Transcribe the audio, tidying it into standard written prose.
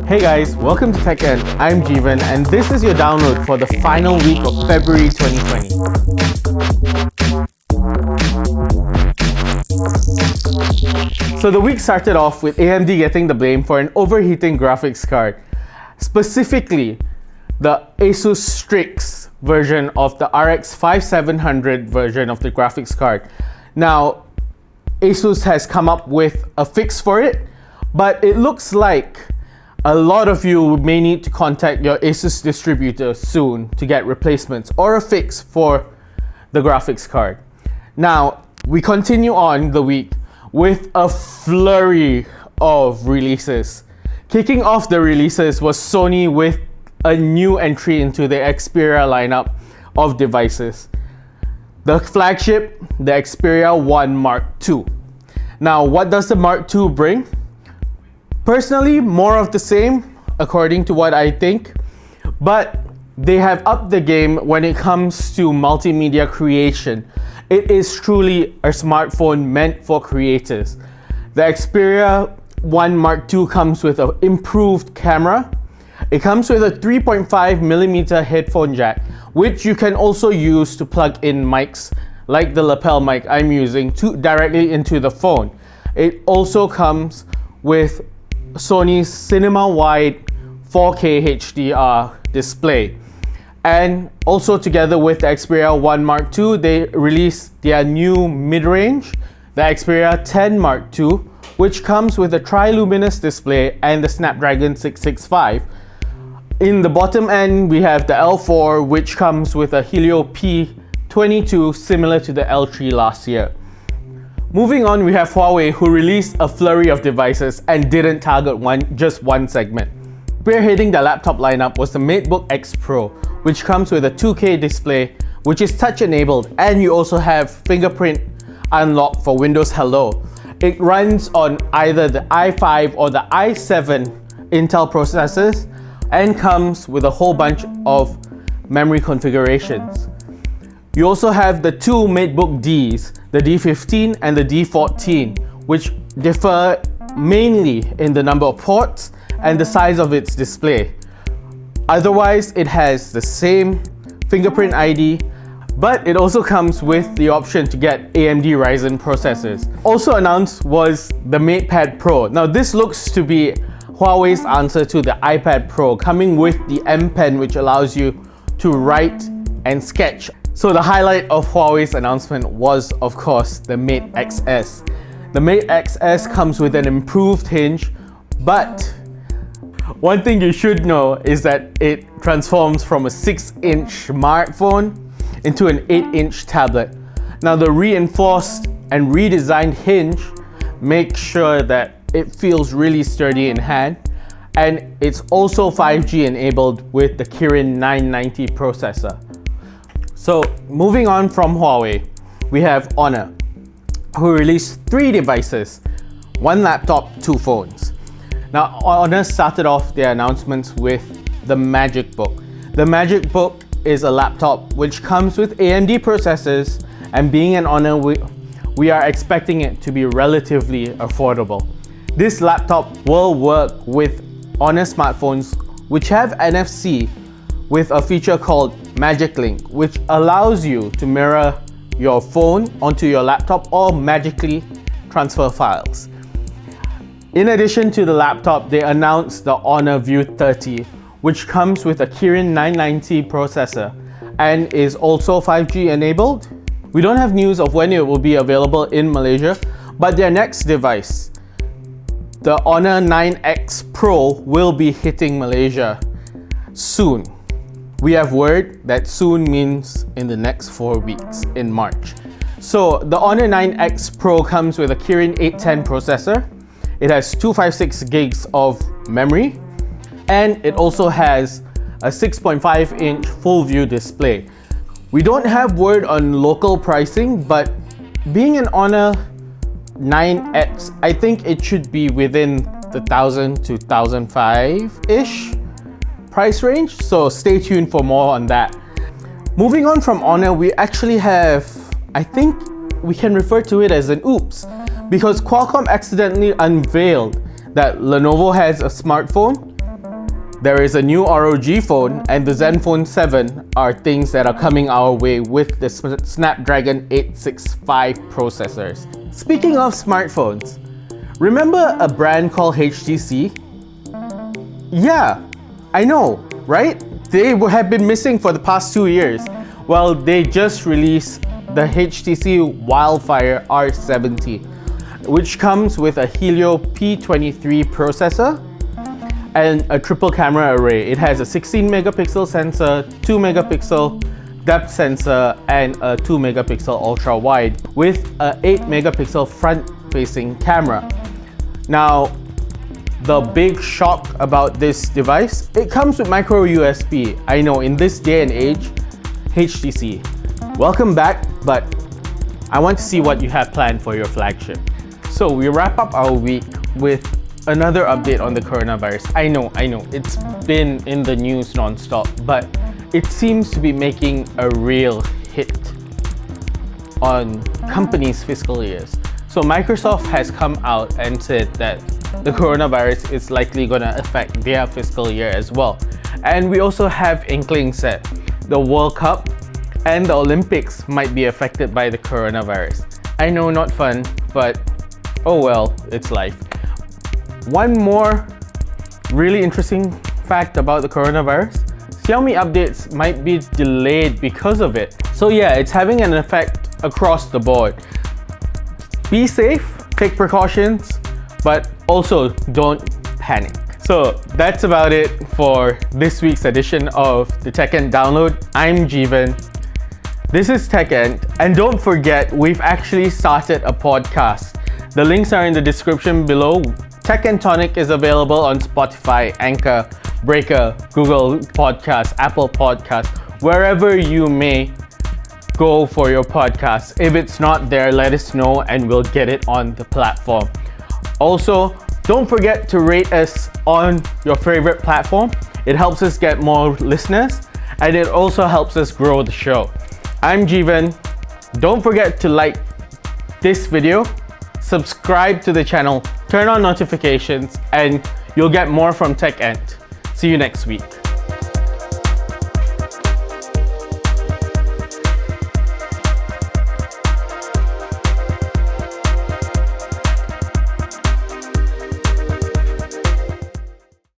Hey guys, welcome to techENT. I'm Jeevan and this is your download for the final week of February 2020. So the week started off with AMD getting the blame for an overheating graphics card. Specifically, the ASUS Strix version of the RX 5700 version of the graphics card. Now, ASUS has come up with a fix for it, but it looks like a lot of you may need to contact your ASUS distributor soon to get replacements or a fix for the graphics card. Now, we continue on the week with a flurry of releases. Kicking off the releases was Sony with a new entry into the Xperia lineup of devices. The flagship, the Xperia 1 Mark II. Now, what does the Mark II bring? Personally, more of the same, according to what I think, but they have upped the game when it comes to multimedia creation. It is truly a smartphone meant for creators. The Xperia 1 Mark II comes with an improved camera. It comes with a 3.5mm headphone jack, which you can also use to plug in mics like the lapel mic I'm using directly into the phone. It also comes with Sony's cinema-wide 4K HDR display. And also together with the Xperia 1 Mark II, they released their new mid-range, the Xperia 10 Mark II, which comes with a tri-luminous display and the Snapdragon 665. In the bottom end, we have the L4, which comes with a Helio P22 similar to the L3 last year. Moving on, we have Huawei, who released a flurry of devices and didn't target just one segment. Spearheading the laptop lineup was the MateBook X Pro, which comes with a 2K display, which is touch enabled, and you also have fingerprint unlock for Windows Hello. It runs on either the i5 or the i7 Intel processors and comes with a whole bunch of memory configurations. You also have the two MateBook Ds, the D15 and the D14, which differ mainly in the number of ports and the size of its display. Otherwise, it has the same fingerprint ID, but it also comes with the option to get AMD Ryzen processors. Also announced was the MatePad Pro. Now this looks to be Huawei's answer to the iPad Pro, coming with the M Pen, which allows you to write and sketch. So the highlight of Huawei's announcement was, of course, the Mate Xs. The Mate Xs comes with an improved hinge, but one thing you should know is that it transforms from a 6-inch smartphone into an 8-inch tablet. Now the reinforced and redesigned hinge makes sure that it feels really sturdy in hand, and it's also 5G enabled with the Kirin 990 processor. So moving on from Huawei, we have Honor, who released 3 devices, 1 laptop, 2 phones. Now Honor started off their announcements with the Magic Book. The Magic Book is a laptop which comes with AMD processors, and being an Honor, we are expecting it to be relatively affordable. This laptop will work with Honor smartphones which have NFC with a feature called Magic Link, which allows you to mirror your phone onto your laptop or magically transfer files. In addition to the laptop, they announced the Honor View 30, which comes with a Kirin 990 processor and is also 5G enabled. We don't have news of when it will be available in Malaysia, but their next device, the Honor 9X Pro, will be hitting Malaysia soon. We have word that soon means in the next 4 weeks in March. So the Honor 9X Pro comes with a Kirin 810 processor. It has 256 gigs of memory, and it also has a 6.5-inch full view display. We don't have word on local pricing, but being an Honor 9X, I think it should be within the 1,000 to 1,005-ish price range, so stay tuned for more on that. Moving on from Honor, we actually have, I think we can refer to it as an oops, because Qualcomm accidentally unveiled that Lenovo has a smartphone There is a new ROG phone, and the Zenfone 7 are things that are coming our way with the Snapdragon 865 processors. Speaking of smartphones, remember a brand called HTC? Yeah, I know, right? They have been missing for the past 2 years. Well, they just released the HTC Wildfire R70, which comes with a Helio P23 processor and a triple camera array. It has a 16 megapixel sensor, 2 megapixel depth sensor, and a 2 megapixel ultra wide with a 8 megapixel front facing camera. Now, the big shock about this device, it comes with micro USB. I know, in this day and age, HTC, welcome back, but I want to see what you have planned for your flagship. So we wrap up our week with another update on the coronavirus. I know, it's been in the news non-stop, but it seems to be making a real hit on companies' fiscal years. So Microsoft has come out and said that the coronavirus is likely going to affect their fiscal year as well. And we also have inklings that the World Cup and the Olympics might be affected by the coronavirus. I know, not fun, but oh well, it's life. One more really interesting fact about the coronavirus, Xiaomi updates might be delayed because of it. So yeah, it's having an effect across the board. Be safe, take precautions, but also don't panic. So that's about it for this week's edition of the techENT Download. I'm Jeevan. This is techENT, and don't forget, we've actually started a podcast. The links are in the description below. techENT Tonic is available on Spotify, Anchor, Breaker, Google Podcasts, Apple Podcasts, wherever you may go for your podcast. If it's not there, let us know and we'll get it on the platform. Also, don't forget to rate us on your favorite platform. It helps us get more listeners, and it also helps us grow the show. I'm Jeevan. Don't forget to like this video, subscribe to the channel, turn on notifications, and you'll get more from techENT. See you next week.